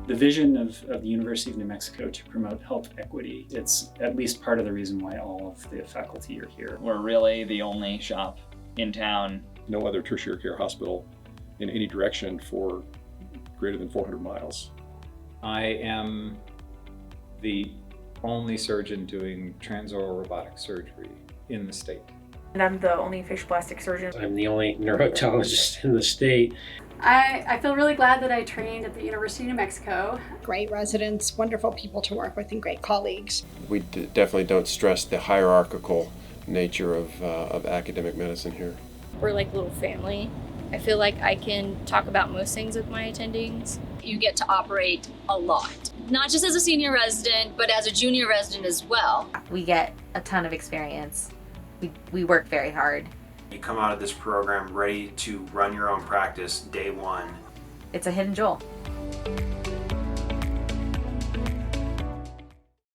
The vision of the University of New Mexico to promote health equity, it's at least part of the reason why all of the faculty are here. We're really the only shop in town. No other tertiary care hospital in any direction for greater than 400 miles. I am the only surgeon doing transoral robotic surgery in the state. And I'm the only facial plastic surgeon. I'm the only neurotologist in the state. I feel really glad that I trained at the University of New Mexico. Great residents, wonderful people to work with, and great colleagues. We definitely don't stress the hierarchical nature of academic medicine here. We're like a little family. I feel like I can talk about most things with my attendings. You get to operate a lot, not just as a senior resident, but as a junior resident as well. We get a ton of experience. We work very hard. You come out of this program ready to run your own practice day one. It's a hidden jewel.